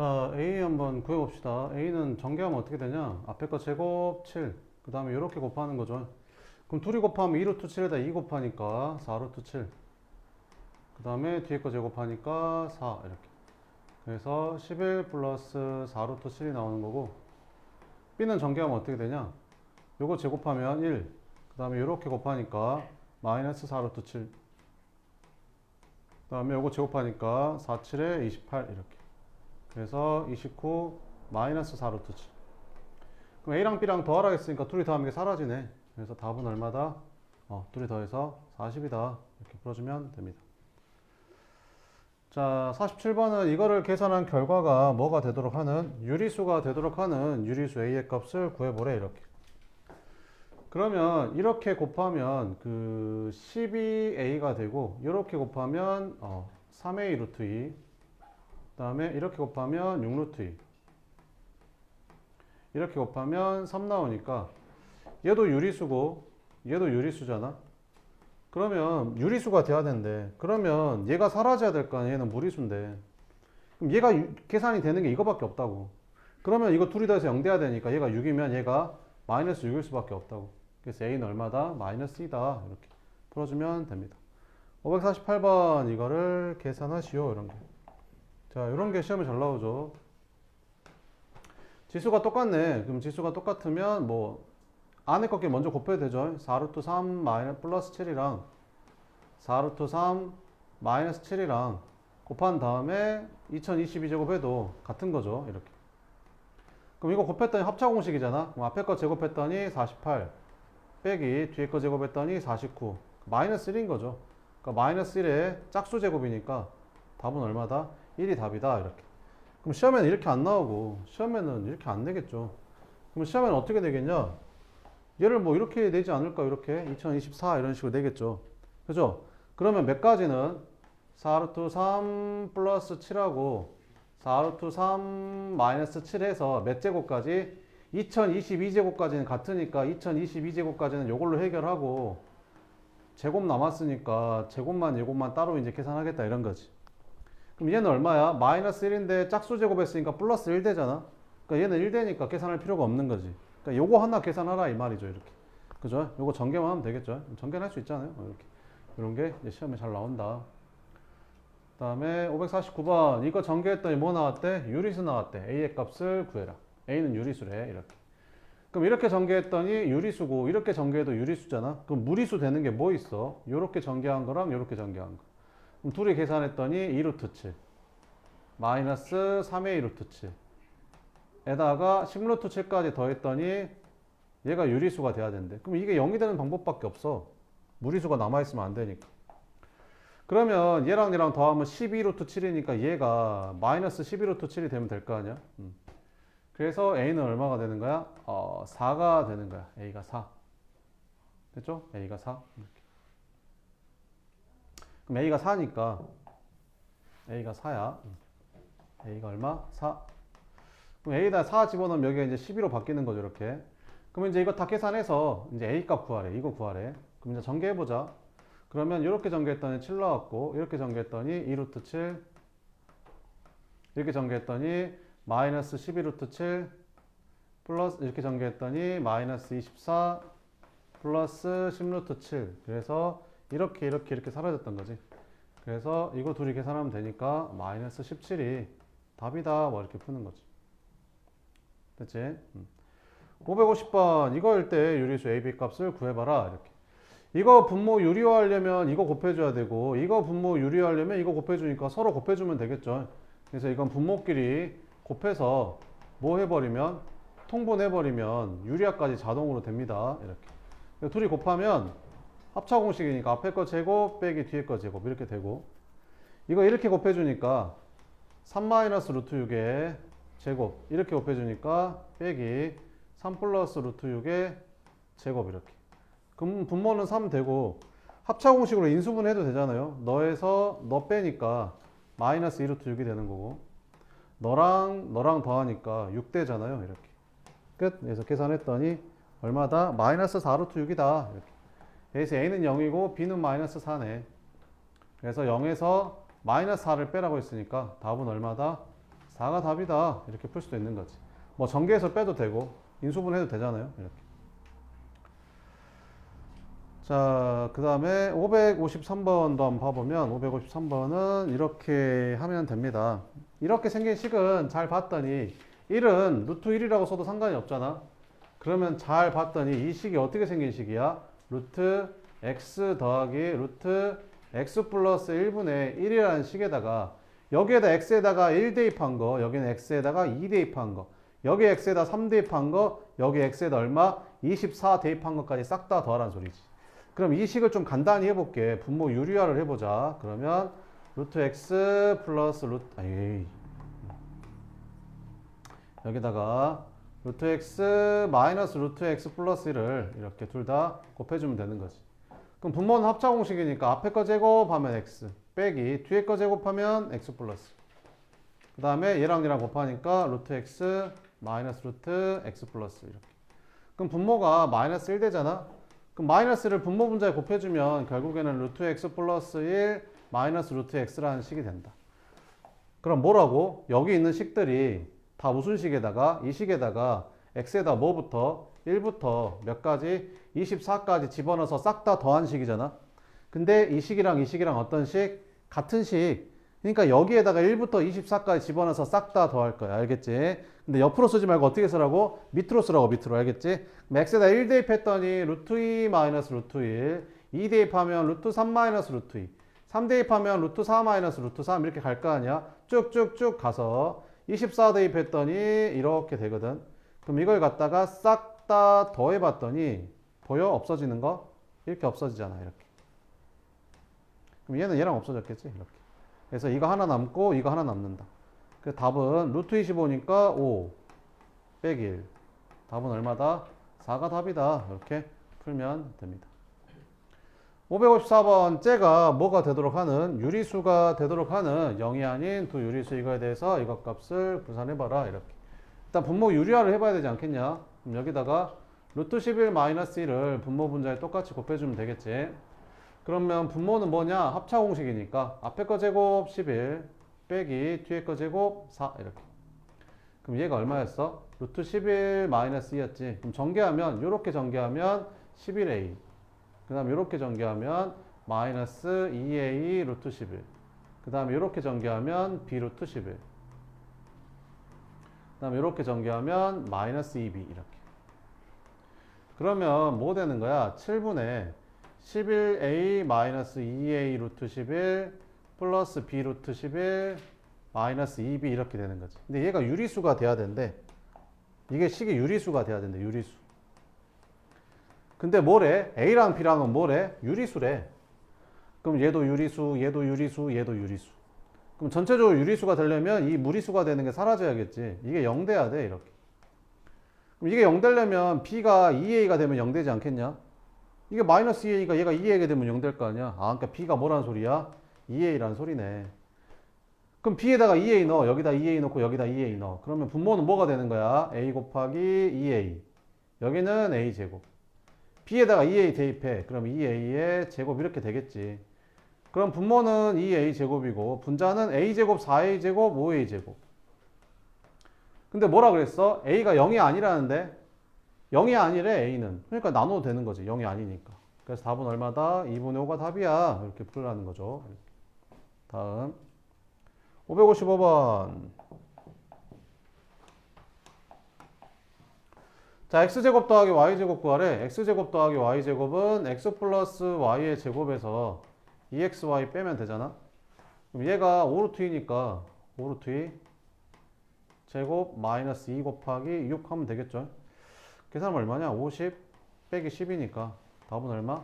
자, A 한번 구해봅시다. A는 전개하면 어떻게 되냐? 앞에 거 제곱 7. 그 다음에 이렇게 곱하는 거죠. 그럼 둘이 곱하면 2루트 7에다 2 곱하니까 4루트 7. 그 다음에 뒤에 거 제곱하니까 4. 이렇게. 그래서 11 플러스 4루트 7이 나오는 거고, B는 전개하면 어떻게 되냐? 요거 제곱하면 1. 그 다음에 이렇게 곱하니까 마이너스 4루트 7. 그 다음에 요거 제곱하니까 4, 7에 28. 이렇게. 그래서 29 마이너스 4루트 7. 그럼 A랑 B랑 더하라 했으니까 둘이 더하면 이게 사라지네. 그래서 답은 얼마다? 둘이 더해서 40이다. 이렇게 풀어주면 됩니다. 자, 47번은 이거를 계산한 결과가 뭐가 되도록 하는, 유리수가 되도록 하는 유리수 A의 값을 구해보래. 이렇게. 그러면 이렇게 곱하면 그 12A가 되고, 이렇게 곱하면 3A 루트 2. 그 다음에 이렇게 곱하면 6루트 2. 이렇게 곱하면 3 나오니까 얘도 유리수고 얘도 유리수잖아. 그러면 유리수가 돼야 된대. 그러면 얘가 사라져야 될 거 아니야. 얘는 무리수인데. 그럼 얘가 계산이 되는 게 이거밖에 없다고. 그러면 이거 둘이 더해서 0 돼야 되니까 얘가 6이면 얘가 마이너스 6일 수밖에 없다고. 그래서 A는 얼마다? 마이너스 2다. 이렇게 풀어주면 됩니다. 548번 이거를 계산하시오. 이런 게. 자, 이런 게 시험에 잘 나오죠. 지수가 똑같네. 그럼 지수가 똑같으면 뭐 안에 거게 먼저 곱해야 되죠. 4루트 3 마이너스 플러스 7이랑 4루트 3 마이너스 7이랑 곱한 다음에 2022제곱 해도 같은 거죠. 이렇게. 그럼 이거 곱했더니 합차 공식이잖아. 그럼 앞에 거 제곱했더니 48 빼기 뒤에 거 제곱했더니 49 마이너스 1인 거죠. 그러니까 마이너스 1의 짝수 제곱이니까 답은 얼마다? 1이 답이다. 이렇게. 그럼 시험에는 이렇게 안 나오고 시험에는 이렇게 안 내겠죠. 그럼 시험에는 어떻게 되겠냐? 얘를 뭐 이렇게 내지 않을까? 이렇게 2024 이런 식으로 내겠죠. 그죠? 그러면 몇 가지는 4루트 3 플러스 7하고 4루트 3 마이너스 7 해서 몇 제곱까지? 2022제곱까지는 같으니까 2022제곱까지는 이걸로 해결하고 제곱 남았으니까 제곱만 이것만 따로 이제 계산하겠다 이런 거지. 그럼 얘는 얼마야? 마이너스 1인데 짝수 제곱했으니까 플러스 1 되잖아. 그러니까 얘는 1 되니까 계산할 필요가 없는 거지. 그러니까 요거 하나 계산하라 이 말이죠. 이렇게. 그죠? 요거 전개만 하면 되겠죠. 전개는 할 수 있잖아요. 이렇게. 이런 게 이제 시험에 잘 나온다. 그 다음에 549번 이거 전개했더니 뭐 나왔대? 유리수 나왔대. A의 값을 구해라. A는 유리수래. 이렇게. 그럼 이렇게 전개했더니 유리수고 이렇게 전개해도 유리수잖아. 그럼 무리수 되는 게 뭐 있어? 요렇게 전개한 거랑 요렇게 전개한 거. 그럼 둘이 계산했더니 2루트 7 마이너스 3의 2루트 7 에다가 10루트 7까지 더했더니 얘가 유리수가 돼야 된대. 그럼 이게 0이 되는 방법밖에 없어. 무리수가 남아있으면 안 되니까. 그러면 얘랑 얘랑 더하면 12루트 7이니까 얘가 마이너스 12루트 7이 되면 될 거 아니야. 그래서 A는 얼마가 되는 거야? 4가 되는 거야. A가 4. 됐죠? A가 4. 이렇게. 그럼 A가 4니까 A가 4야. A가 얼마? 4. 그럼 A에다 4 집어넣으면 여기가 이제 12로 바뀌는 거죠. 이렇게. 그러면 이제 이거 다 계산해서 이제 A 값 구하래. 이거 구하래. 그럼 이제 전개해보자. 그러면 이렇게 전개했더니 7 나왔고, 이렇게 전개했더니 2루트 7, 이렇게 전개했더니 마이너스 12루트 7, 플러스 이렇게 전개했더니 마이너스 24, 플러스 10루트 7. 그래서 이렇게 사라졌던 거지. 그래서 이거 둘이 계산하면 되니까 마이너스 17이 답이다. 뭐 이렇게 푸는 거지. 됐지? 550번 이거일 때 유리수 AB 값을 구해봐라. 이렇게. 이거 분모 유리화하려면 이거 곱해줘야 되고 이거 분모 유리화하려면 이거 곱해주니까 서로 곱해주면 되겠죠. 그래서 이건 분모끼리 곱해서 뭐 해버리면 통분해버리면 유리화까지 자동으로 됩니다. 이렇게. 둘이 곱하면 합차 공식이니까 앞에 거 제곱 빼기 뒤에 거 제곱 이렇게 되고 이거 이렇게 곱해주니까 3 마이너스 루트 6의 제곱 이렇게 곱해주니까 빼기 3 플러스 루트 6의 제곱 이렇게. 그럼 분모는 3 되고 합차 공식으로 인수분 해도 되잖아요. 너에서 너 빼니까 마이너스 2 루트 6이 되는 거고 너랑 더하니까 6 되잖아요. 이렇게. 끝. 그래서 계산했더니 얼마다? 마이너스 4 루트 6이다. 이렇게. 그래서 A는 0이고 B는 마이너스 4네. 그래서 0에서 마이너스 4를 빼라고 했으니까 답은 얼마다? 4가 답이다. 이렇게 풀 수도 있는 거지. 뭐 전개해서 빼도 되고 인수분 해도 되잖아요. 이렇게. 자, 그 다음에 553번도 한번 봐보면 553번은 이렇게 하면 됩니다. 이렇게 생긴 식은 잘 봤더니 1은 루트 1이라고 써도 상관이 없잖아. 그러면 잘 봤더니 이 식이 어떻게 생긴 식이야? 루트 x 더하기 루트 x 플러스 1분의 1이라는 식에다가 여기에다 x에다가 1 대입한 거, 여기는 x에다가 2 대입한 거, 여기 x에다 3 대입한 거, 여기 x에다 얼마? 24 대입한 것까지 싹 다 더하라는 소리지. 그럼 이 식을 좀 간단히 해볼게. 분모 유리화를 해보자. 그러면 루트 x 플러스 여기다가 루트 x 마이너스 루트 x 플러스 1을 이렇게 둘 다 곱해주면 되는 거지. 그럼 분모는 합차공식이니까 앞에 거 제곱하면 x 빼기 뒤에 거 제곱하면 x 플러스, 그 다음에 얘랑 얘랑 곱하니까 루트 x 마이너스 루트 x 플러스 이렇게. 그럼 분모가 마이너스 1 되잖아. 그럼 마이너스를 분모 분자에 곱해주면 결국에는 루트 x 플러스 1 마이너스 루트 x라는 식이 된다. 그럼 뭐라고? 여기 있는 식들이 다 무슨 식에다가? 이 식에다가 x에다 뭐부터? 1부터 몇 가지? 24까지 집어넣어서 싹 다 더한 식이잖아. 근데 이 식이랑 이 식이랑 어떤 식? 같은 식. 그러니까 여기에다가 1부터 24까지 집어넣어서 싹 다 더할 거야. 알겠지? 근데 옆으로 쓰지 말고 어떻게 쓰라고? 밑으로 쓰라고. 밑으로. 알겠지? x에다 1 대입했더니 루트 2 마이너스 루트 1, 2 대입하면 루트 3 마이너스 루트 2, 3 대입하면 루트 4 마이너스 루트 3 이렇게 갈 거 아니야? 쭉쭉쭉 가서 24 대입했더니 이렇게 되거든. 그럼 이걸 갖다가 싹 다 더해봤더니 보여? 없어지는 거? 이렇게 없어지잖아. 이렇게. 그럼 얘는 얘랑 없어졌겠지? 이렇게. 그래서 이거 하나 남고 이거 하나 남는다. 그 답은 루트 25니까 5 빼기 1. 답은 얼마다? 4가 답이다. 이렇게 풀면 됩니다. 554번째가 뭐가 되도록 하는, 유리수가 되도록 하는 0이 아닌 두 유리수 이거에 대해서 이것 값을 분산해봐라. 이렇게. 일단 분모 유리화를 해봐야 되지 않겠냐? 그럼 여기다가 루트 11 마이너스 1을 분모 분자에 똑같이 곱해주면 되겠지. 그러면 분모는 뭐냐? 합차 공식이니까 앞에 거 제곱 11 빼기 뒤에 거 제곱 4 이렇게. 그럼 얘가 얼마였어? 루트 11 마이너스 2였지. 그럼 전개하면 요렇게 전개하면 11a, 그 다음에 요렇게 전개하면 마이너스 2a 루트 11, 그 다음에 요렇게 전개하면 b 루트 11, 그 다음에 이렇게 전개하면 마이너스 2b 이렇게. 그러면 뭐 되는 거야? 7분의 11a 마이너스 2a 루트 11 플러스 b 루트 11 마이너스 2b 이렇게 되는 거지. 근데 얘가 유리수가 돼야 된대. 이게 식이 유리수가 돼야 된대. 유리수. 근데 뭐래? a랑 b랑은 뭐래? 유리수래. 그럼 얘도 유리수, 얘도 유리수, 얘도 유리수. 그럼 전체적으로 유리수가 되려면 이 무리수가 되는 게 사라져야겠지. 이게 0 돼야 돼. 이렇게. 그럼 이게 0 되려면 b가 2a가 되면 0 되지 않겠냐? 이게 마이너스 2a가 얘가 2a가 되면 0 될 거 아니야? 아, 그러니까 b가 뭐라는 소리야? 2a라는 소리네. 그럼 b에다가 2a 넣어. 여기다 2a 넣고 여기다 2a 넣어. 그러면 분모는 뭐가 되는 거야? a 곱하기 2a. 여기는 a 제곱. b에다가 2a 대입해. 그럼 2a의 제곱 이렇게 되겠지. 그럼 분모는 2a 제곱이고 분자는 a 제곱, 4a 제곱, 5a 제곱. 근데 뭐라 그랬어? a가 0이 아니라는데? 0이 아니래 a는. 그러니까 나눠도 되는 거지. 0이 아니니까. 그래서 답은 얼마다? 2분의 5가 답이야. 이렇게 풀으라는 거죠. 다음 555번. 자, x제곱 더하기 y제곱 구하래. x제곱 더하기 y제곱은 x 플러스 y의 제곱에서 2xy 빼면 되잖아. 그럼 얘가 5루트 2니까 5루트 2 제곱 마이너스 2 곱하기 6 하면 되겠죠. 계산하면 얼마냐? 50 빼기 10이니까 답은 얼마?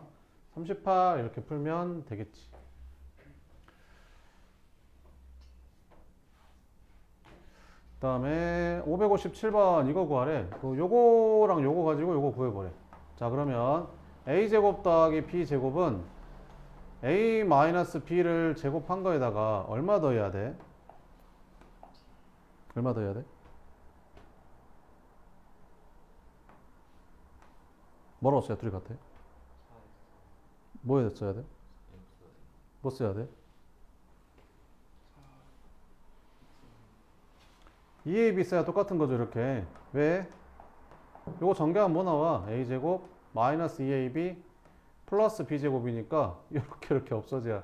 38 이렇게 풀면 되겠지. 그 다음에 557번 이거 구하래. 요거랑 요거 가지고 요거 구해보래. 자, 그러면 a제곱 더하기 b제곱은 a 마이너스 b를 제곱한 거에다가 얼마 더해야 돼? 얼마 더해야 돼? 뭐라고 써야 둘이 같아? 뭐에 써야 돼? 뭐 써야 돼? 2ab 써야 똑같은 거죠 이렇게. 왜? 요거 전개하면 뭐 나와? a제곱 마이너스 2ab 플러스 b제곱이니까 이렇게 없어져야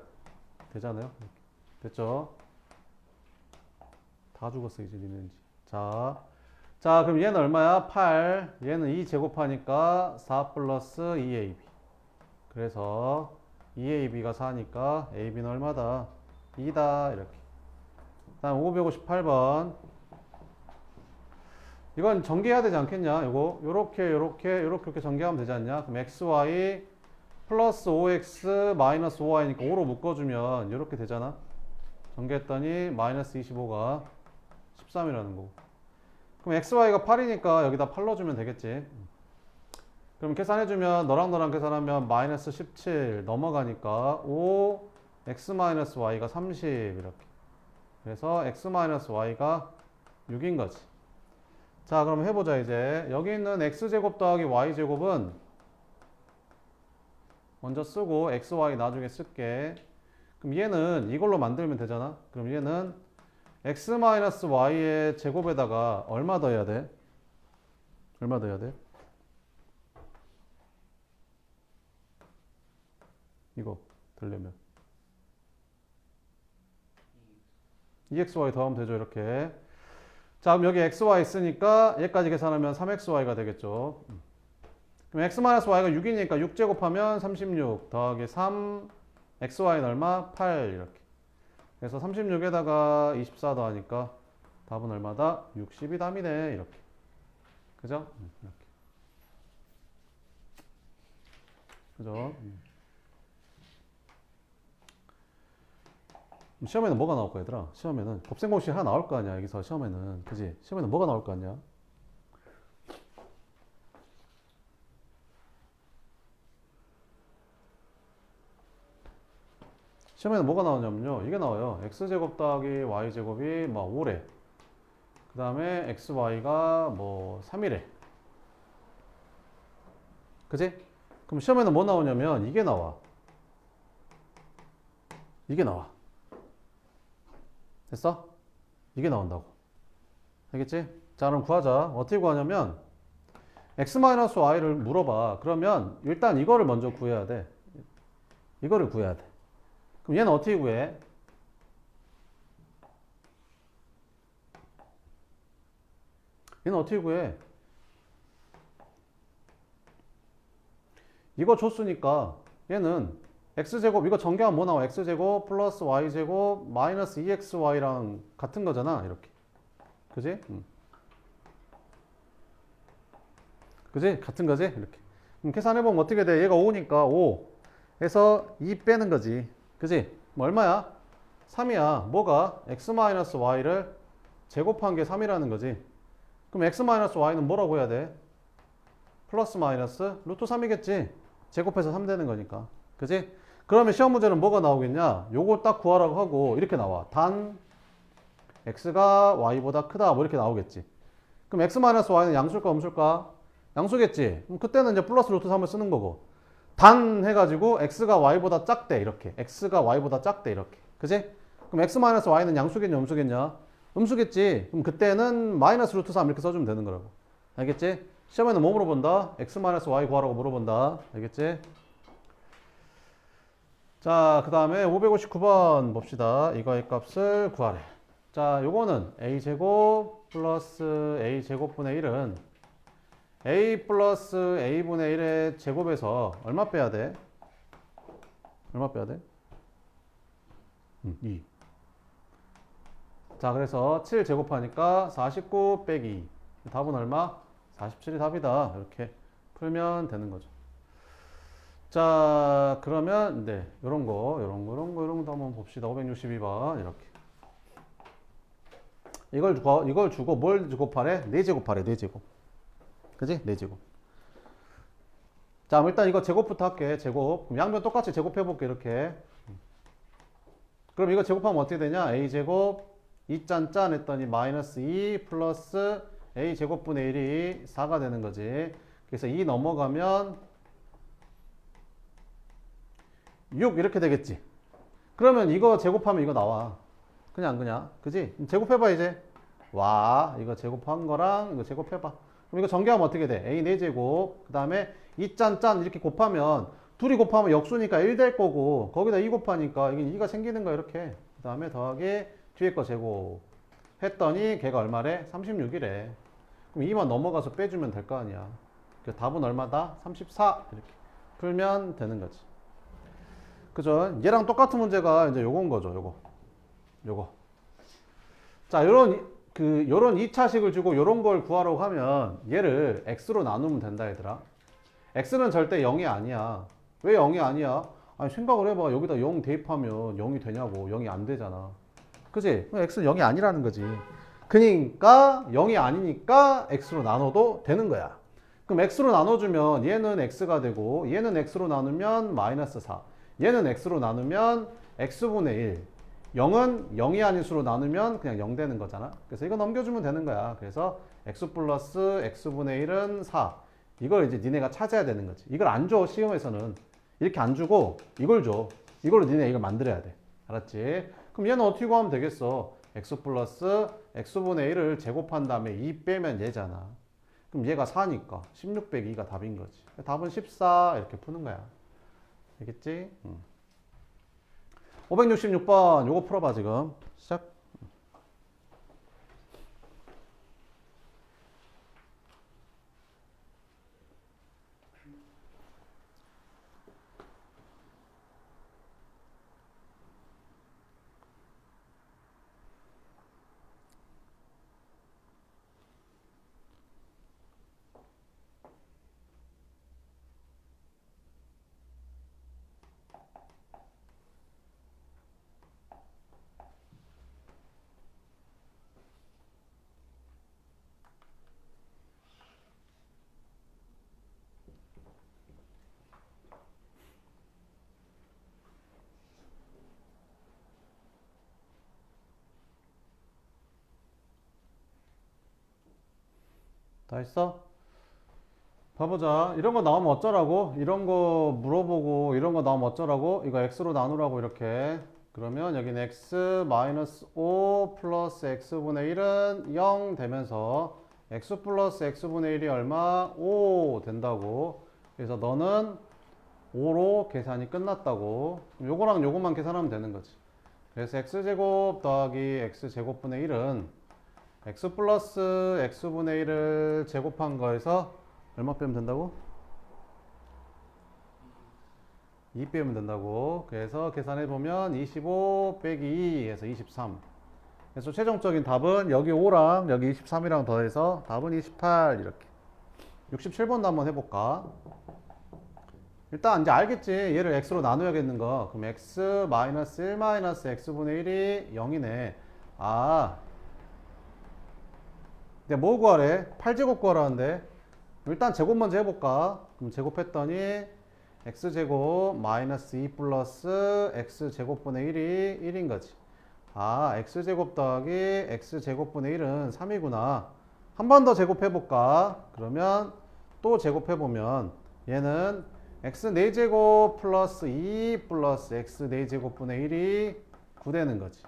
되잖아요. 됐죠? 다 죽었어 이제 니는. 자 그럼 얘는 얼마야? 8. 얘는 2 제곱하니까 4 플러스 2ab. 그래서 2ab가 4니까 ab는 얼마다? 2다 이렇게. 다음 558번. 이건 전개해야 되지 않겠냐? 요거 요렇게 전개하면 되지 않냐? 그럼 xy 플러스 5x 마이너스 5y니까 5로 묶어주면 이렇게 되잖아. 전개했더니 마이너스 25가 13이라는 거고. 그럼 xy가 8이니까 여기다 8 넣어주면 되겠지. 그럼 계산해주면 너랑 너랑 계산하면 마이너스 17 넘어가니까 5 x 마이너스 y가 30 이렇게. 그래서 x 마이너스 y가 6인 거지. 자 그럼 해보자 이제. 여기 있는 x제곱 더하기 y제곱은 먼저 쓰고 xy 나중에 쓸게. 그럼 얘는 이걸로 만들면 되잖아. 그럼 얘는 x-y의 제곱에다가 얼마 더해야 돼? 얼마 더해야 돼? 이거 들려면 2xy 더하면 되죠 이렇게. 자 그럼 여기 xy 있으니까 얘까지 계산하면 3xy가 되겠죠. 그럼 x-y가 6이니까 6제곱하면 36 더하기 3 xy는 얼마? 8 이렇게. 그래서 36에다가 24 더하니까 답은 얼마다? 60이 답이네 이렇게. 그죠? 이렇게. 그죠? 시험에는 뭐가 나올 거야 얘들아? 시험에는 곱셈공식 하나 나올 거 아니야 여기서. 시험에는 그지? 시험에는 뭐가 나올 거 아니야? 시험에는 뭐가 나오냐면요 이게 나와요. x제곱 더하기 y제곱이 뭐 5래. 그 다음에 xy가 뭐 3이래. 그지? 그럼 시험에는 뭐 나오냐면 이게 나와. 이게 나와. 됐어? 이게 나온다고. 알겠지? 자 그럼 구하자. 어떻게 구하냐면 x-y를 물어봐. 그러면 일단 이거를 먼저 구해야 돼. 이거를 구해야 돼. 그럼 얘는 어떻게 구해? 얘는 어떻게 구해? 이거 줬으니까 얘는 x제곱 이거 전개하면 뭐 나와? x제곱 플러스 y제곱 마이너스 2xy랑 같은 거잖아 이렇게. 그지? 그지? 같은 거지? 이렇게. 그럼 계산해보면 어떻게 돼? 얘가 5니까 5 해서 2 빼는 거지. 그지? 뭐 얼마야? 3이야. 뭐가? x-y를 제곱한 게 3이라는 거지. 그럼 x-y는 뭐라고 해야 돼? 플러스 마이너스 루트 3이겠지? 제곱해서 3 되는 거니까. 그지? 그러면 시험 문제는 뭐가 나오겠냐? 요거 딱 구하라고 하고 이렇게 나와. 단 x가 y보다 크다 뭐 이렇게 나오겠지. 그럼 x-y는 양수일까 음수일까? 양수겠지. 그럼 그때는 이제 플러스 루트 3을 쓰는 거고. 단 해가지고 x가 y보다 작대 이렇게. x가 y보다 작대 이렇게. 그지? 그럼 x-y는 양수겠냐 음수겠냐? 음수겠지. 그럼 그때는 마이너스 루트 3 이렇게 써주면 되는 거라고. 알겠지? 시험에는 뭐 물어본다? x-y 구하라고 물어본다. 알겠지? 자, 그 다음에 559번 봅시다. 이거의 값을 구하래. 자, 요거는 a제곱 플러스 a제곱분의 1은 a 플러스 a분의 1의 제곱에서 얼마 빼야 돼? 얼마 빼야 돼? 2. 자, 그래서 7 제곱하니까 49 빼기 2. 답은 얼마? 47이 답이다. 이렇게 풀면 되는 거죠. 자, 그러면 네, 요런 거 한번 봅시다. 562번 이렇게. 이걸 주고 뭘 제곱하래? 4제곱하래. 4제곱. 그지? 4제곱. 자, 일단 이거 제곱부터 할게. 제곱. 그럼 양변 똑같이 제곱해볼게. 이렇게. 그럼 이거 제곱하면 어떻게 되냐? a제곱 2짠짠 했더니 마이너스 2 플러스 a제곱분의 1이 4가 되는 거지. 그래서 2 넘어가면 6 이렇게 되겠지. 그러면 이거 제곱하면 이거 나와. 그냥 그지? 제곱해봐 이제. 와 이거 제곱한 거랑 이거 제곱해봐. 그럼 이거 전개하면 어떻게 돼? a 4제곱 그 다음에 2짠짠 이렇게 곱하면 둘이 곱하면 역수니까 1 될 거고 거기다 2 곱하니까 이게 2가 생기는 거야 이렇게. 그 다음에 더하기 뒤에 거 제곱 했더니 걔가 얼마래? 36이래. 그럼 2만 넘어가서 빼주면 될 거 아니야. 그 답은 얼마다? 34 이렇게 풀면 되는 거지. 그죠? 얘랑 똑같은 문제가 이제 요건 거죠. 요거. 자, 요런 2차식을 주고 요런 걸 구하라고 하면 얘를 x로 나누면 된다 얘들아. x는 절대 0이 아니야. 왜 0이 아니야? 아니 생각을 해봐. 여기다 0 대입하면 0이 되냐고. 0이 안 되잖아. 그지? x는 0이 아니라는 거지. 그러니까 0이 아니니까 x로 나눠도 되는 거야. 그럼 x로 나눠주면 얘는 x가 되고 얘는 x로 나누면 마이너스 4. 얘는 x로 나누면 x분의 1. 0은 0이 아닌 수로 나누면 그냥 0 되는 거잖아. 그래서 이거 넘겨주면 되는 거야. 그래서 x 플러스 x분의 1은 4. 이걸 이제 니네가 찾아야 되는 거지. 이걸 안 줘, 시험에서는. 이렇게 안 주고 이걸 줘. 이걸로 니네 이걸 만들어야 돼. 알았지? 그럼 얘는 어떻게 구하면 되겠어? x 플러스 x분의 1을 제곱한 다음에 2 빼면 얘잖아. 그럼 얘가 4니까 16 빼기 2가 답인 거지. 답은 14 이렇게 푸는 거야. 알겠지? 566번 요거 풀어봐 지금. 시작. 다 했어? 봐보자. 이런 거 나오면 어쩌라고? 이런 거 물어보고 이런 거 나오면 어쩌라고? 이거 x로 나누라고 이렇게. 그러면 여기는 x 마이너스 5 플러스 x분의 1은 0 되면서 x 플러스 x분의 1이 얼마? 5 된다고. 그래서 너는 5로 계산이 끝났다고. 요거랑 요거만 계산하면 되는 거지. 그래서 x제곱 더하기 x제곱분의 1은 x 플러스 x분의 1을 제곱한 거에서 얼마 빼면 된다고? 2 빼면 된다고. 그래서 계산해보면 25 빼기 2 해서 23. 그래서 최종적인 답은 여기 5랑 여기 23이랑 더해서 답은 28 이렇게. 67번도 한번 해볼까? 일단 이제 알겠지. 얘를 x로 나눠야겠는 거. 그럼 x 마이너스 1 마이너스 x분의 1이 0이네. 아, 내가 뭐 구하래? 8제곱 구하라는데. 일단 제곱 먼저 해볼까? 그럼 제곱했더니 x제곱 마이너스 2 플러스 x제곱분의 1이 1인 거지. 아, x제곱 더하기 x제곱분의 1은 3이구나. 한 번 더 제곱해볼까? 그러면 또 제곱해보면 얘는 x 4제곱 플러스 2 플러스 x 4제곱분의 1이 9 되는 거지.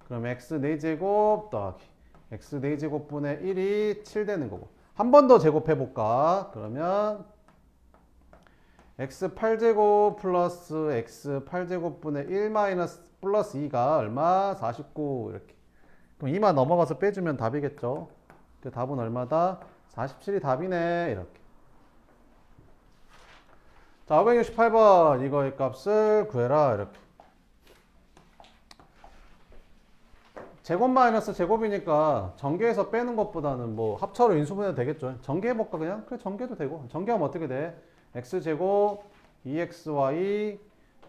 그럼 x 4제곱 더하기 x 4제곱분의 1이 7 되는 거고. 한 번 더 제곱해볼까? 그러면 x 8제곱 플러스 x 8제곱분의 1 마이너스 플러스 2가 얼마? 49 이렇게. 그럼 2만 넘어가서 빼주면 답이겠죠. 그 답은 얼마다? 47이 답이네 이렇게. 자, 568번 이거의 값을 구해라 이렇게. 제곱 마이너스 제곱이니까 전개해서 빼는 것보다는 뭐 합차로 인수분해도 되겠죠. 전개해볼까 그냥? 그래 전개도 되고. 전개하면 어떻게 돼? x제곱 2xy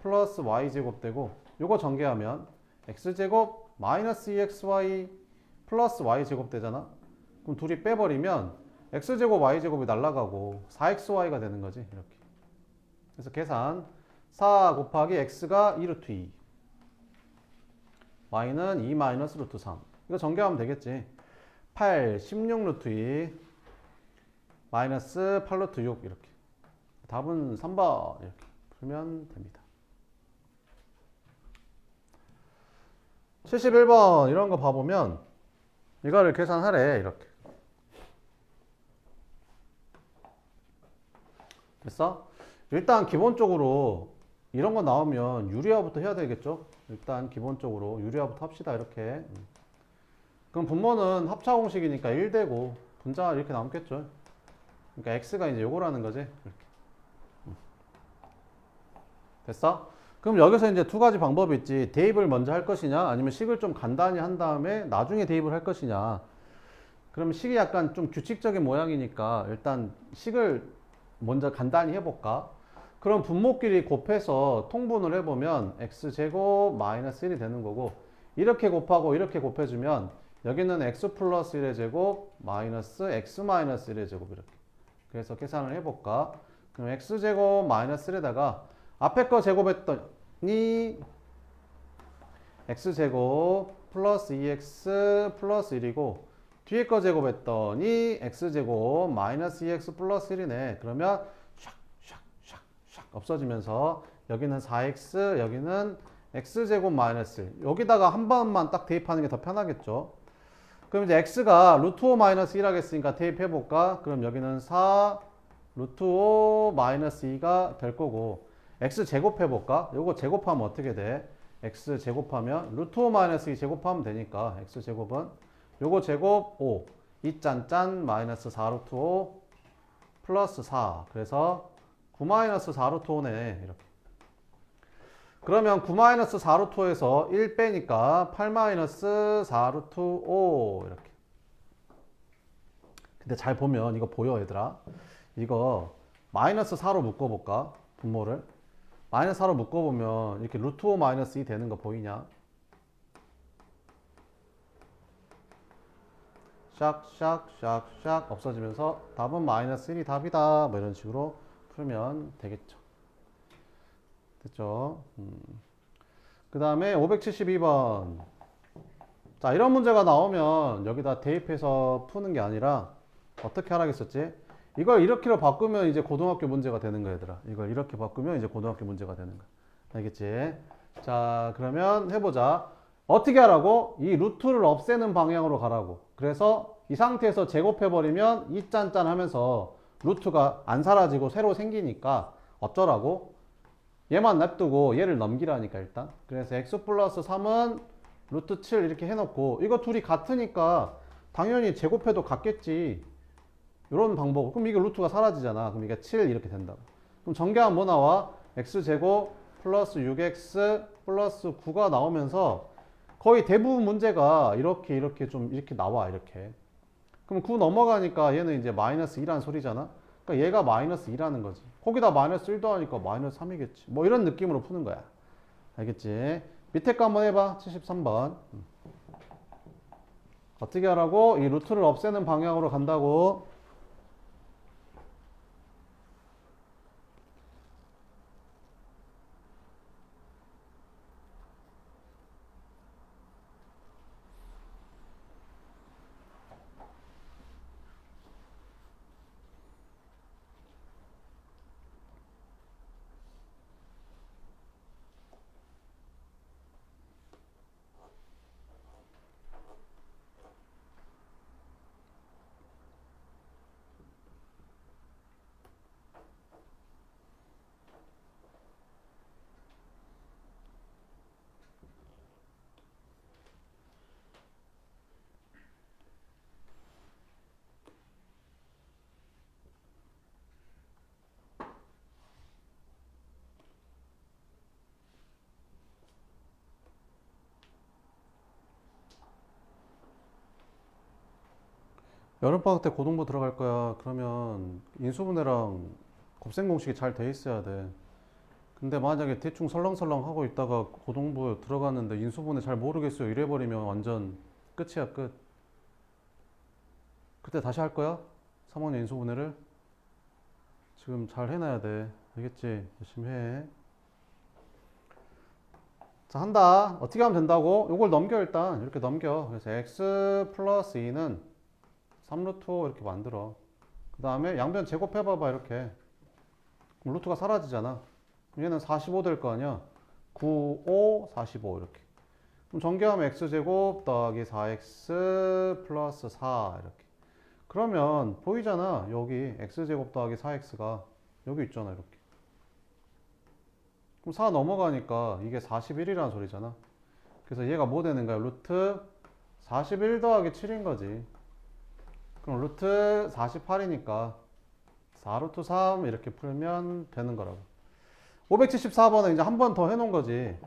플러스 y제곱 되고 요거 전개하면 x제곱 마이너스 2xy 플러스 y제곱 되잖아. 그럼 둘이 빼버리면 x제곱 y제곱이 날라가고 4xy가 되는 거지 이렇게. 그래서 계산 4 곱하기 x가 2루트 2 y는 2 마이너스 루트 3. 이거 전개하면 되겠지. 8 16 루트 2 마이너스 8 루트 6 이렇게. 답은 3번 이렇게 풀면 됩니다. 71번 이런 거 봐보면 이거를 계산하래. 이렇게. 됐어? 일단 기본적으로 이런 거 나오면 유리화부터 해야 되겠죠? 일단 기본적으로 유리화부터 합시다. 이렇게. 그럼 분모는 합차 공식이니까 1되고 분자 이렇게 남겠죠? 그러니까 x가 이제 요거라는 거지. 이렇게. 됐어? 그럼 여기서 이제 두 가지 방법이 있지. 대입을 먼저 할 것이냐, 아니면 식을 좀 간단히 한 다음에 나중에 대입을 할 것이냐. 그럼 식이 약간 좀 규칙적인 모양이니까 일단 식을 먼저 간단히 해볼까? 그럼 분모끼리 곱해서 통분을 해보면 x제곱 마이너스 1이 되는 거고, 이렇게 곱하고 이렇게 곱해주면 여기는 x 플러스 1의 제곱 마이너스 x 마이너스 1의 제곱 이렇게. 그래서 계산을 해볼까? 그럼 x제곱 마이너스 1에다가 앞에 거 제곱했더니 x제곱 플러스 2x 플러스 1이고, 뒤에 거 제곱했더니 x제곱 마이너스 2x 플러스 1이네. 그러면 샥 없어지면서 여기는 4x, 여기는 x제곱 마이너스 1. 여기다가 한 번만 딱 대입하는 게 더 편하겠죠. 그럼 이제 x가 루트 5 마이너스 1 하겠으니까 대입해볼까? 그럼 여기는 4 루트 5 마이너스 2가 될 거고, x 제곱해볼까? 요거 제곱하면 어떻게 돼? x 제곱하면 루트 5 마이너스 2 제곱하면 되니까 x 제곱은 요거 제곱 5 2 짠짠 마이너스 4 루트 5 플러스 4. 그래서 9 마이너스 4 루트 5네. 이렇게. 그러면 9 마이너스 4 루트 5에서 1 빼니까 8 마이너스 4 루트 5 이렇게. 근데 잘 보면 이거 보여 얘들아? 이거 마이너스 4로 묶어볼까? 분모를 마이너스 4로 묶어보면 이렇게 루트 5 마이너스 2 되는 거 보이냐? 샥 없어지면서 답은 마이너스 1이 답이다. 뭐 이런 식으로 풀면 되겠죠. 됐죠? 그 다음에 572번. 자, 이런 문제가 나오면 여기다 대입해서 푸는 게 아니라 어떻게 하라겠었지? 이걸 이렇게로 바꾸면 이제 고등학교 문제가 되는 거야, 얘들아. 이걸 이렇게 바꾸면 이제 고등학교 문제가 되는 거야. 알겠지? 자, 그러면 해보자. 어떻게 하라고? 이 루트를 없애는 방향으로 가라고. 그래서 이 상태에서 제곱해버리면 이 짠짠 하면서 루트가 안 사라지고 새로 생기니까 어쩌라고? 얘만 냅두고 얘를 넘기라니까 일단. 그래서 x 플러스 3은 루트 7 이렇게 해놓고, 이거 둘이 같으니까 당연히 제곱해도 같겠지. 이런 방법. 그럼 이게 루트가 사라지잖아. 그럼 이게 7 이렇게 된다고. 그럼 전개하면 뭐 나와? x제곱 플러스 6x 플러스 9가 나오면서 거의 대부분 문제가 이렇게 좀 이렇게 나와. 이렇게. 그럼 9 넘어가니까 얘는 이제 마이너스 2라는 소리잖아. 그러니까 얘가 마이너스 2라는 거지. 거기다 마이너스 1도 하니까 마이너스 3이겠지. 뭐 이런 느낌으로 푸는 거야. 알겠지? 밑에 거 한번 해봐. 73번. 어떻게 하라고? 이 루트를 없애는 방향으로 간다고. 여름방학 때 고등부 들어갈 거야. 그러면 인수분해랑 곱셈 공식이 잘 돼 있어야 돼. 근데 만약에 대충 설렁설렁 하고 있다가 고등부 들어갔는데 인수분해 잘 모르겠어요. 이래버리면 완전 끝이야, 끝. 그때 다시 할 거야? 3학년 인수분해를? 지금 잘 해놔야 돼. 알겠지? 열심히 해. 자, 한다. 어떻게 하면 된다고? 요걸 넘겨, 일단. 이렇게 넘겨. 그래서 x 플러스 2는 3루트 5 이렇게 만들어. 그 다음에 양변 제곱해봐봐, 이렇게. 그럼 루트가 사라지잖아. 얘는 45 될 거 아니야. 9, 5, 45 이렇게. 그럼 전개하면 x제곱 더하기 4x 플러스 4 이렇게. 그러면 보이잖아. 여기 x제곱 더하기 4x가 여기 있잖아. 이렇게. 그럼 4 넘어가니까 이게 41이라는 소리잖아. 그래서 얘가 뭐 되는 거야? 루트 41 더하기 7인 거지. 그럼 루트 48이니까 4루트 3 이렇게 풀면 되는 거라고. 574번은 이제 한 번 더 해놓은 거지.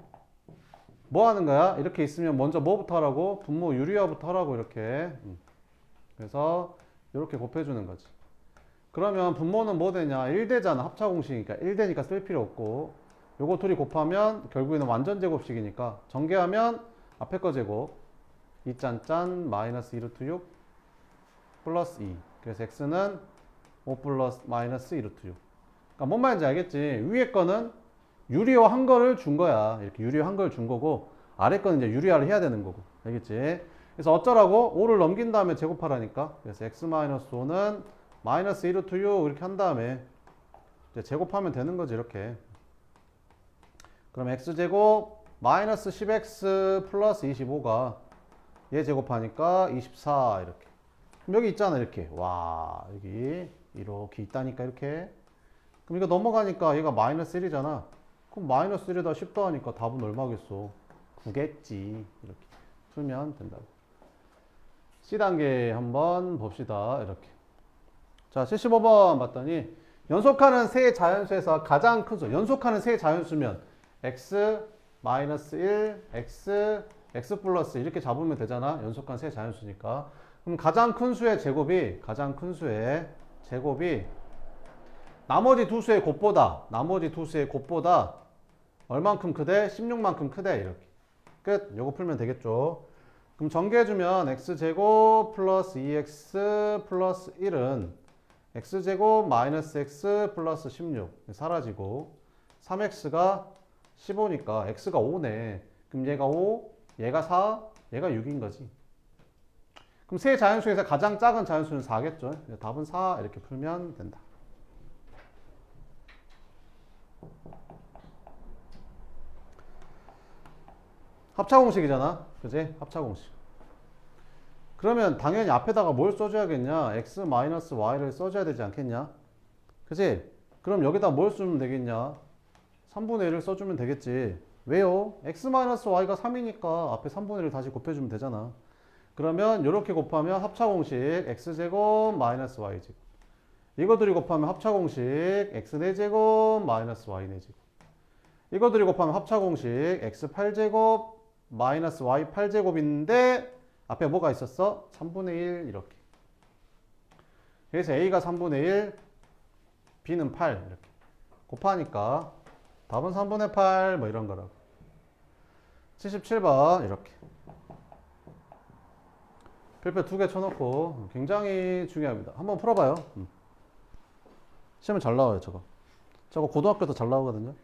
뭐 하는 거야? 이렇게 있으면 먼저 뭐부터 하라고? 분모 유리화부터 하라고 이렇게. 그래서 이렇게 곱해주는 거지. 그러면 분모는 뭐 되냐? 1대잖아. 합차공식이니까 1대니까 쓸 필요 없고, 요거 둘이 곱하면 결국에는 완전 제곱식이니까 전개하면 앞에 거 제곱 2짠짠 마이너스 2루트 6 플러스 2. 그래서 x는 5 플러스 마이너스 2루트 6. 그러니까 뭔 말인지 알겠지? 위에 거는 유리화 한 거를 준 거야. 이렇게 유리화 한 걸 준 거고, 아래 거는 이제 유리화를 해야 되는 거고. 알겠지? 그래서 어쩌라고? 5를 넘긴 다음에 제곱하라니까. 그래서 x-5는 마이너스 1루트 6 이렇게 한 다음에 이제 제곱하면 되는 거지, 이렇게. 그럼 x제곱 마이너스 10x 플러스 25가 얘 제곱하니까 24 이렇게. 그럼 여기 있잖아, 이렇게. 와, 여기 이렇게 있다니까, 이렇게. 그럼 이거 넘어가니까 얘가 마이너스 1이잖아. 그럼 마이너스 1에다 10 더하니까 답은 얼마겠어? 9겠지. 이렇게 풀면 된다고. C단계 한번 봅시다. 이렇게. 자, 75번 봤더니 연속하는 세 자연수에서 가장 큰 수. 연속하는 세 자연수면 x 마이너스 1, x 플러스 이렇게 잡으면 되잖아. 연속한 세 자연수니까. 그럼 가장 큰 수의 제곱이 나머지 두 수의 곱보다 얼만큼 크대? 16만큼 크대. 이렇게. 끝. 요거 풀면 되겠죠. 그럼 전개해주면 x제곱 플러스 2x 플러스 1은 x제곱 마이너스 x 플러스 16 사라지고 3x가 15니까 x가 5네. 그럼 얘가 5, 얘가 4, 얘가 6인 거지. 그럼 세 자연수에서 가장 작은 자연수는 4겠죠. 답은 4 이렇게 풀면 된다. 합차공식이잖아. 그지? 합차공식. 그러면 당연히 앞에다가 뭘 써줘야겠냐? x-y를 써줘야 되지 않겠냐? 그지? 그럼 여기다 뭘 쓰면 되겠냐? 3분의 1을 써주면 되겠지. 왜요? x-y가 3이니까 앞에 3분의 1을 다시 곱해주면 되잖아. 그러면 이렇게 곱하면 합차공식 x제곱 마이너스 y제곱. 이거들이 곱하면 합차공식 x4제곱 마이너스 y4제곱. 이거들이 곱하면 합차공식 x8제곱 마이너스 y8제곱인데 앞에 뭐가 있었어? 3분의 1 이렇게. 그래서 a가 3분의 1, b는 8 이렇게. 곱하니까 답은 3분의 8 뭐 이런 거라고. 77번 이렇게. 별표 2개 쳐놓고 굉장히 중요합니다. 한번 풀어봐요. 시험에 잘 나와요, 저거. 저거 고등학교도 잘 나오거든요.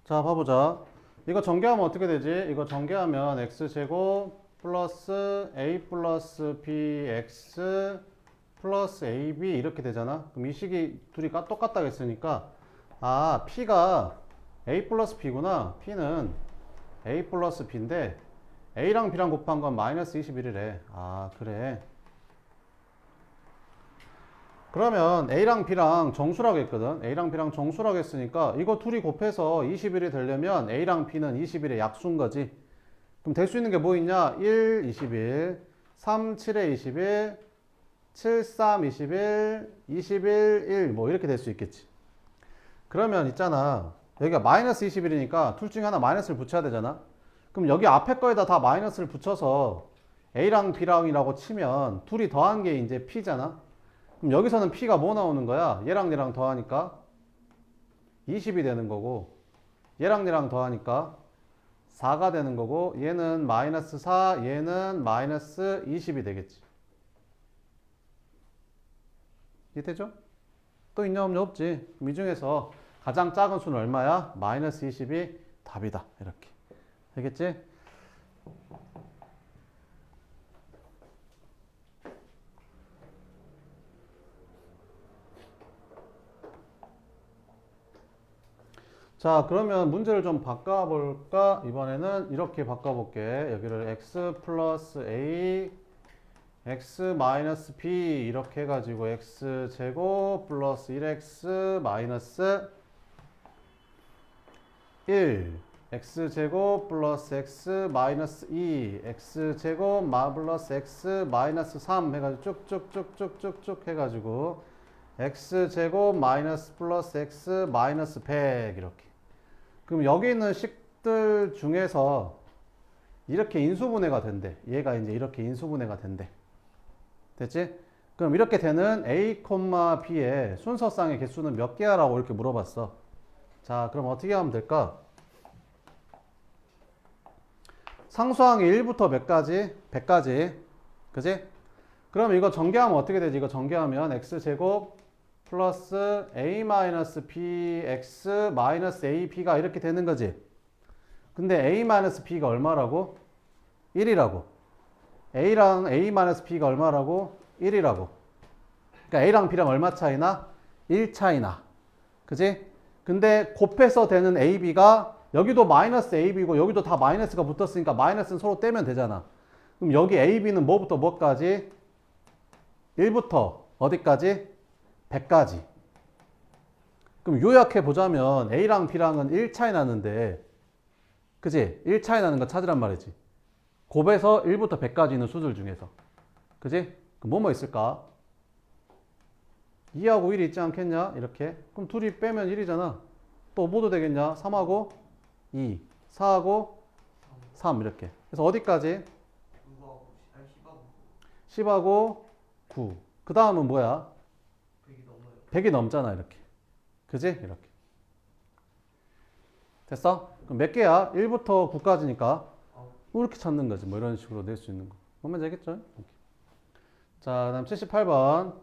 자, 봐보자. 이거 전개하면 어떻게 되지? 이거 전개하면 x제곱 플러스 a 플러스 bx 플러스 ab 이렇게 되잖아. 그럼 이 식이 둘이 똑같다고 했으니까 아, p가 a 플러스 b구나. p는 a 플러스 b인데 a랑 b랑 곱한 건 마이너스 21이래. 아, 그래. 그러면 A랑 B랑 정수라고 했거든. A랑 B랑 정수라고 했으니까 이거 둘이 곱해서 20일이 되려면 A랑 B는 20일의 약수인 거지. 그럼 될 수 있는 게 뭐 있냐? 1, 20일, 3, 7에 20일, 7, 3, 20일, 21, 1, 뭐 이렇게 될 수 있겠지. 그러면 있잖아. 여기가 마이너스 20일이니까 둘 중에 하나 마이너스를 붙여야 되잖아. 그럼 여기 앞에 거에다 다 마이너스를 붙여서 A랑 B랑이라고 치면 둘이 더한 게 이제 P잖아. 그럼 여기서는 P가 뭐 나오는 거야? 얘랑 얘랑 더하니까 20이 되는 거고, 얘랑 얘랑 더하니까 4가 되는 거고, 얘는 마이너스 4, 얘는 마이너스 20이 되겠지. 이해되죠? 또 있냐 없냐 없지. 그럼 이 중에서 가장 작은 수는 얼마야? 마이너스 20이 답이다. 이렇게 되겠지? 자, 그러면 문제를 좀 바꿔볼까? 이번에는 이렇게 바꿔볼게. 여기를 x 플러스 a, x 마이너스 b 이렇게 해가지고 x 제곱 플러스 1x 마이너스 1, x 제곱 플러스 x 마이너스 2, x 제곱 플러스 x 마이너스 3 해가지고 쭉쭉쭉쭉쭉쭉 해가지고 x 제곱 마이너스 플러스 x 마이너스 100 이렇게. 그럼 여기 있는 식들 중에서 이렇게 인수분해가 된대. 얘가 이제 이렇게 인수분해가 된대. 됐지? 그럼 이렇게 되는 A, B의 순서상의 개수는 몇 개야? 라고 이렇게 물어봤어. 자, 그럼 어떻게 하면 될까? 상수항이 1부터 몇 가지? 100까지. 그지? 그럼 이거 전개하면 어떻게 되지? 이거 전개하면 x제곱 플러스 a-bx-ab가 이렇게 되는 거지. 근데 a-b가 얼마라고? 1이라고. a랑 a-b가 얼마라고? 1이라고. 그러니까 a랑 b랑 얼마 차이나? 1 차이나. 그지? 근데 곱해서 되는 ab가 여기도 마이너스 ab고 여기도 다 마이너스가 붙었으니까 마이너스는 서로 떼면 되잖아. 그럼 여기 ab는 뭐부터 뭐까지? 1부터 어디까지? 100까지. 그럼 요약해 보자면 A랑 B랑은 1 차이 나는데, 그지? 1 차이 나는 거 찾으란 말이지. 곱해서 1부터 100까지 있는 수들 중에서. 그지? 그럼 뭐 있을까? 2하고 1이 있지 않겠냐? 이렇게. 그럼 둘이 빼면 1이잖아. 또 뭐도 되겠냐? 3하고 2, 4하고 3 이렇게. 그래서 어디까지? 10하고 9. 그 다음은 뭐야? 100이 넘잖아, 이렇게. 그지? 이렇게. 됐어? 그럼 몇 개야? 1부터 9까지니까. 이렇게 찾는 거지. 뭐 이런 식으로 낼 수 있는 거. 보면 되겠죠? 이렇게. 자, 그 다음 78번.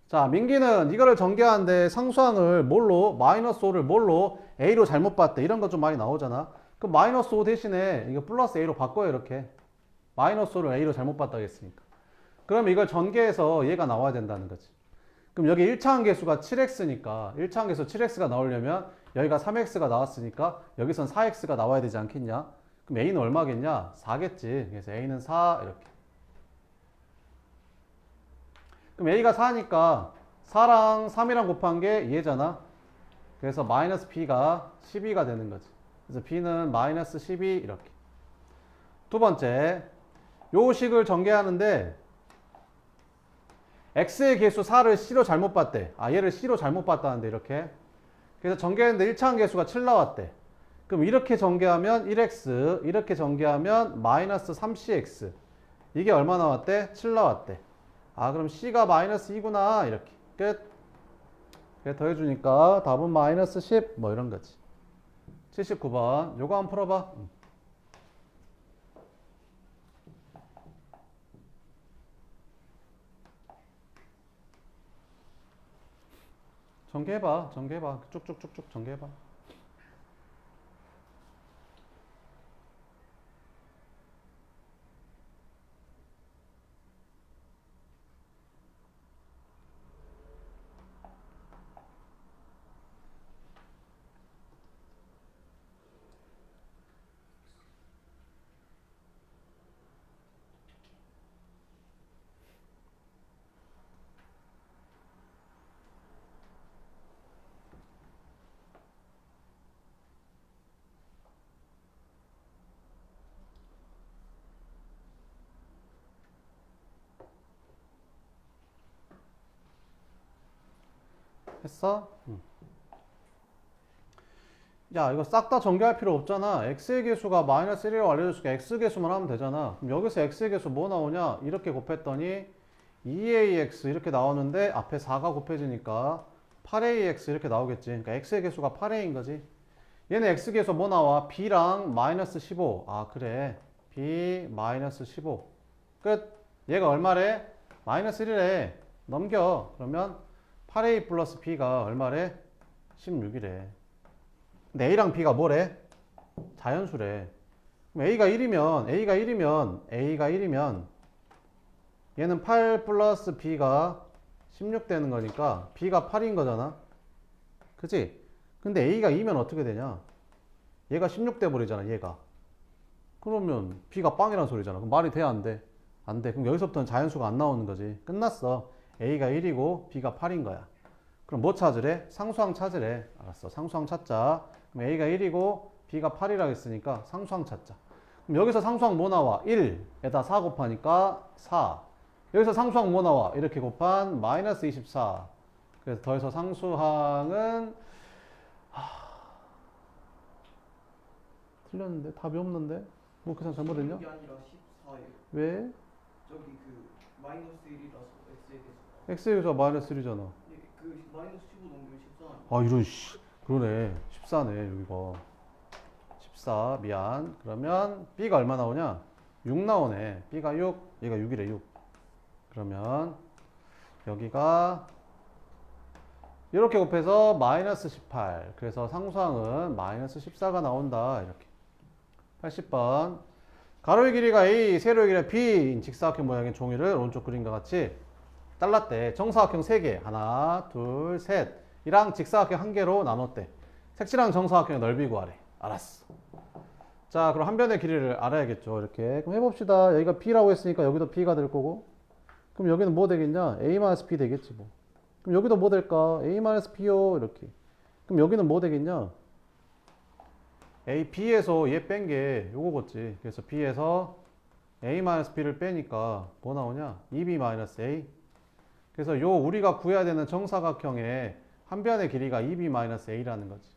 자, 민기는 이거를 전개하는데 상수항을 뭘로? 마이너스 5를 뭘로? A로 잘못 봤대. 이런 거 좀 많이 나오잖아. 그럼 마이너스 5 대신에 이거 플러스 A로 바꿔요, 이렇게. 마이너스 5를 A로 잘못 봤다고 했으니까. 그럼 이걸 전개해서 얘가 나와야 된다는 거지. 그럼 여기 1차항 계수가 7x니까 1차항 계수 7x가 나오려면 여기가 3x가 나왔으니까 여기선 4x가 나와야 되지 않겠냐? 그럼 a는 얼마겠냐? 4겠지. 그래서 a는 4 이렇게. 그럼 a가 4니까 4랑 3이랑 곱한 게 얘잖아. 그래서 마이너스 b가 12가 되는 거지. 그래서 b는 마이너스 12 이렇게. 두 번째, 요 식을 전개하는데 x의 개수 4를 c로 잘못 봤대. 아, 얘를 c로 잘못 봤다는데 이렇게. 그래서 전개했는데 1차항 개수가 7 나왔대. 그럼 이렇게 전개하면 1x, 이렇게 전개하면 마이너스 3cx. 이게 얼마 나왔대? 7 나왔대. 아, 그럼 c가 마이너스 2구나. 이렇게. 끝. 그래, 더해주니까 답은 마이너스 10. 뭐 이런 거지. 79번. 요거 한번 풀어봐. 전개해봐. 전개해봐. 쭉쭉쭉쭉 전개해봐. 했어? 야, 이거 싹 다 전개할 필요 없잖아. x의 개수가 마이너스 1이라고 알려줬으니까 x 개수만 하면 되잖아. 그럼 여기서 x의 개수 뭐 나오냐? 이렇게 곱했더니 2ax 이렇게 나오는데 앞에 4가 곱해지니까 8ax 이렇게 나오겠지. 그러니까 x의 개수가 8a인 거지. 얘는 x 개수 뭐 나와? b랑 마이너스 15. 아, 그래. b 마이너스 15. 끝. 얘가 얼마래? 마이너스 1이래. 넘겨. 그러면 8a 플러스 b가 얼마래? 16이래. 근데 a랑 b가 뭐래? 자연수래. 그럼 a가 1이면 얘는 8 플러스 b가 16 되는 거니까 b가 8인 거잖아. 그치? 근데 a가 2면 어떻게 되냐? 얘가 16 돼 버리잖아, 얘가. 그러면 b가 빵이란 소리잖아. 그럼 말이 돼, 안 돼? 안 돼. 그럼 여기서부터는 자연수가 안 나오는 거지. 끝났어. a가 1이고 b가 8인 거야. 그럼 뭐 찾으래? 상수항 찾으래. 알았어. 상수항 찾자. 그럼 a가 1이고 b가 8이라고 했으니까 상수항 찾자. 그럼 여기서 상수항 뭐 나와? 1에다 4 곱하니까 4. 여기서 상수항 뭐 나와? 이렇게 곱한 마이너스 24. 그래서 더해서 상수항은 틀렸는데? 답이 없는데? 뭐 계산 잘못했냐? 이게 아니라 14예요. 왜? 저기 그 마이너스 1이라서 x에 대해서. x의 개수가 마이너스 1이잖아. 그 마이너스 15 넘기면 14 아니에요? 아, 이런 씨. 그러네. 14네, 여기가. 14, 미안. 그러면 b가 얼마 나오냐? 6 나오네. b가 6, 얘가 6이래, 6. 그러면 여기가 이렇게 곱해서 마이너스 18. 그래서 상수항은 마이너스 14가 나온다. 이렇게. 80번. 가로의 길이가 A, 세로의 길이가 B인 직사각형 모양의 종이를 오른쪽 그림과 같이 잘랐대. 정사각형 3개. 하나, 둘, 셋. 이랑 직사각형 1개로 나눴대. 색칠한 정사각형의 넓이 구하래. 알았어. 자, 그럼 한 변의 길이를 알아야겠죠. 이렇게. 그럼 해봅시다. 여기가 B라고 했으니까 여기도 B가 될 거고. 그럼 여기는 뭐 되겠냐? A-B 되겠지 뭐. 그럼 여기도 뭐 될까? A-B요. 이렇게. 그럼 여기는 뭐 되겠냐? A, B에서 얘 뺀 게 요거겠지. 그래서 B에서 A-B를 빼니까 뭐 나오냐? 2B-A. 그래서 요 우리가 구해야 되는 정사각형의 한 변의 길이가 2B-A라는 거지.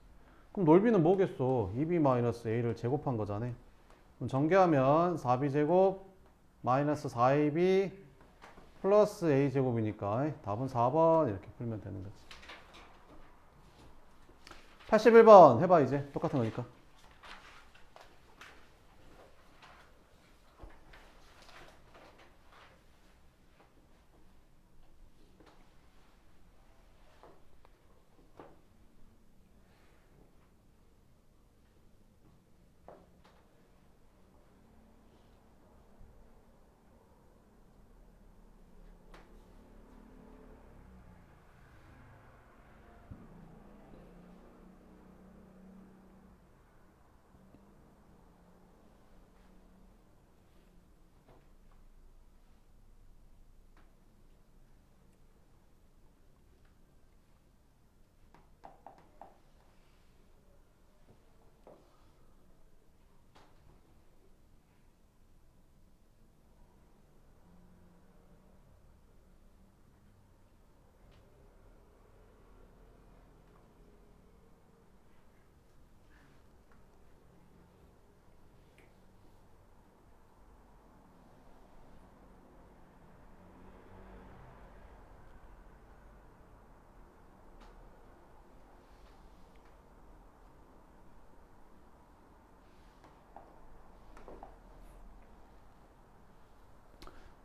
그럼 넓이는 뭐겠어? 2B-A를 제곱한 거잖아. 그럼 전개하면 4B제곱 마이너스 4AB 플러스 A제곱이니까 답은 4번 이렇게 풀면 되는 거지. 81번 해봐 이제. 똑같은 거니까.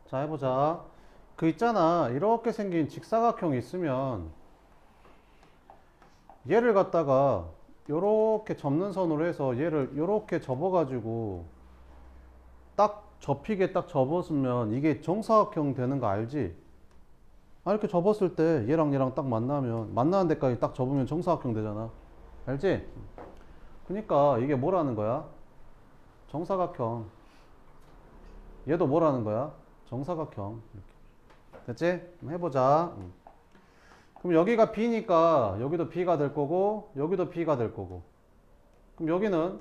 자, 해보자. 그 있잖아. 이렇게 생긴 직사각형이 있으면 얘를 갖다가 요렇게 접는 선으로 해서 얘를 요렇게 접어가지고 딱 접히게 딱 접었으면 이게 정사각형 되는 거 알지? 아, 이렇게 접었을 때 얘랑 얘랑 딱 만나는 데까지 딱 접으면 정사각형 되잖아. 알지? 그러니까 이게 뭐라는 거야? 정사각형. 얘도 뭐라는 거야? 정사각형. 이렇게. 됐지? 그럼 해보자. 그럼 여기가 B니까 여기도 B가 될 거고 여기도 B가 될 거고. 그럼 여기는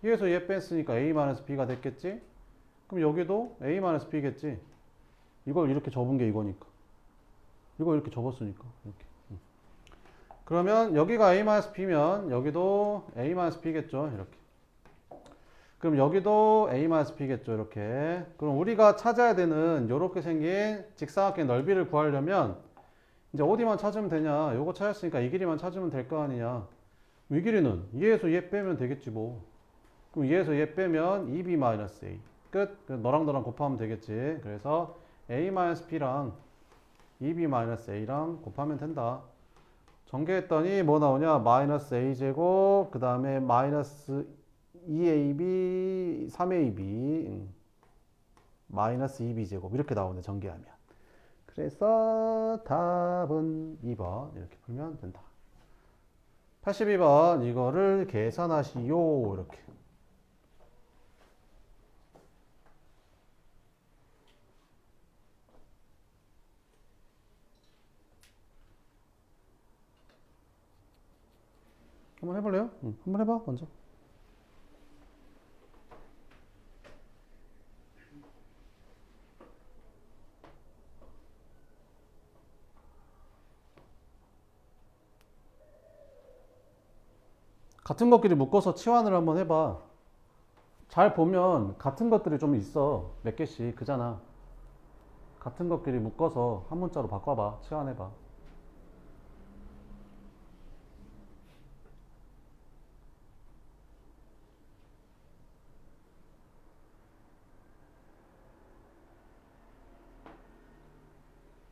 얘에서 얘 뺐으니까 A-B가 됐겠지? 그럼 여기도 A-B겠지? 이걸 이렇게 접은 게 이거니까. 이걸 이렇게 접었으니까. 이렇게. 그러면 여기가 a-b면 여기도 a-b겠죠. 이렇게. 그럼 여기도 a-b겠죠. 이렇게. 그럼 우리가 찾아야 되는 이렇게 생긴 직사각형의 넓이를 구하려면 이제 어디만 찾으면 되냐. 요거 찾았으니까 이 길이만 찾으면 될 거 아니냐. 이 길이는 얘에서 얘 빼면 되겠지 뭐. 그럼 얘에서 얘 빼면 2b-a. 끝. 너랑 너랑 곱하면 되겠지. 그래서 a-b랑 2b-a랑 곱하면 된다. 전개했더니 뭐 나오냐? 마이너스 a제곱, 그 다음에 마이너스 2ab, 3ab, 마이너스 2b제곱 이렇게 나오네, 전개하면. 그래서 답은 2번 이렇게 풀면 된다. 82번 이거를 계산하시오. 이렇게. 한번 해볼래요? 응, 한번 해봐, 먼저. 같은 것끼리 묶어서 치환을 한번 해봐. 잘 보면 같은 것들이 좀 있어. 몇 개씩. 그잖아. 같은 것끼리 묶어서 한 문자로 바꿔봐. 치환해봐.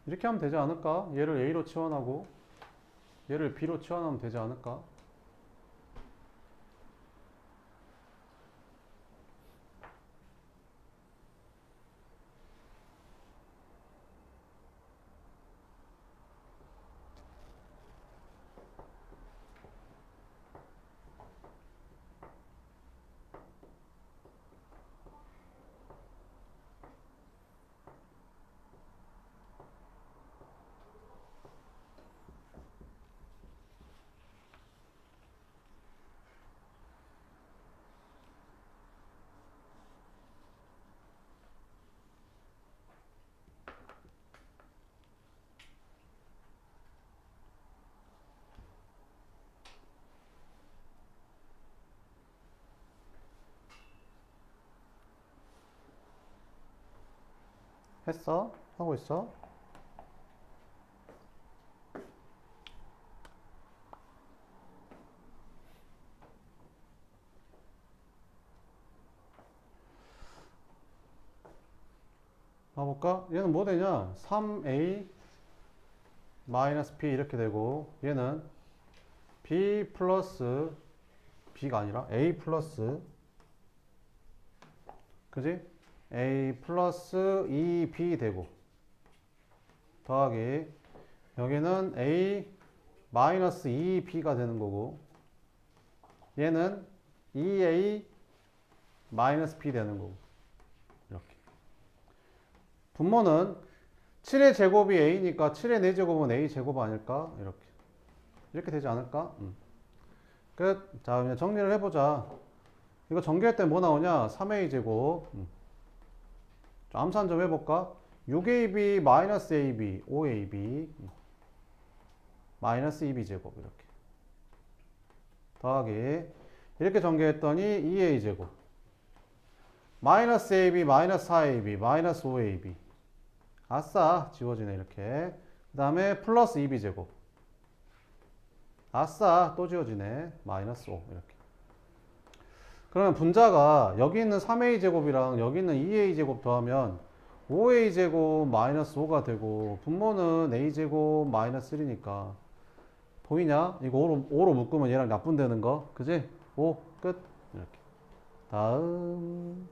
이렇게 하면 되지 않을까? 얘를 A로 치환하고 얘를 B로 치환하면 되지 않을까? 했어? 하고 있어? 봐볼까? 얘는 뭐 되냐? 3a 마이너스 b 이렇게 되고 얘는 b 플러스 b가 아니라 a 플러스 그지? a 플러스 2b 되고 더하기 여기는 a 마이너스 2b가 되는 거고 얘는 2a 마이너스 b 되는 거고 이렇게. 분모는 7의 제곱이 a니까 7의 4제곱은 a 제곱 아닐까? 이렇게 되지 않을까? 끝. 자, 그냥 정리를 해보자. 이거 전개할 때 뭐 나오냐? 3a 제곱. 자, 암산 좀 해볼까? 6ab 마이너스 ab 5ab 마이너스 2b 제곱 이렇게 더하기 이렇게 전개했더니 2a 제곱 마이너스 ab 마이너스 4ab 마이너스 5ab 아싸 지워지네 이렇게. 그 다음에 플러스 2b 제곱 아싸 또 지워지네 마이너스 5 이렇게. 그러면 분자가 여기 있는 3a 제곱이랑 여기 있는 2a 제곱 더하면 5a 제곱 마이너스 5가 되고 분모는 a 제곱 마이너스 1이니까 보이냐? 이거 5로 묶으면 얘랑 약분되는 거 그지? 5 끝 이렇게. 다음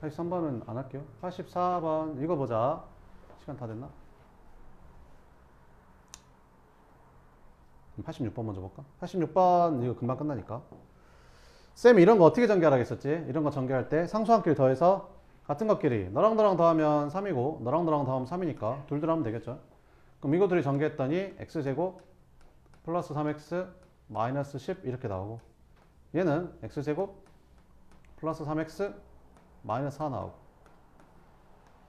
83번은 안 할게요. 84번 이거 보자. 시간 다 됐나? 86번 먼저 볼까? 86번 이거 금방 끝나니까. 쌤이 이런 거 어떻게 전개하라 했었지? 이런 거 전개할 때 상수함끼리 더해서 같은 것끼리 너랑 너랑 더하면 3이고 너랑 너랑 더하면 3이니까 둘 하면 되겠죠? 그럼 이거 둘이 전개했더니 x제곱 플러스 3x 마이너스 10 이렇게 나오고 얘는 x제곱 플러스 3x 마이너스 4 나오고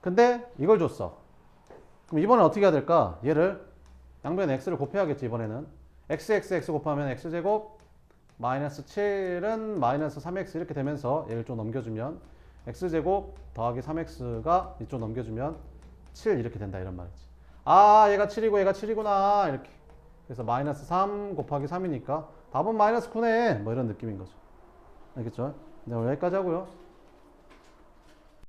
근데 이걸 줬어. 그럼 이번엔 어떻게 해야 될까? 얘를 양변에 x를 곱해야겠지. 이번에는 x 곱하면 x제곱 마이너스 7은 마이너스 3x 이렇게 되면서 얘를 좀 넘겨주면 x제곱 더하기 3x가 이쪽 넘겨주면 7 이렇게 된다 이런 말이지. 아 얘가 7이고 얘가 7이구나 이렇게. 그래서 마이너스 3 곱하기 3이니까 답은 마이너스 9네 뭐 이런 느낌인 거죠. 알겠죠? 네 오늘 여기까지 하고요.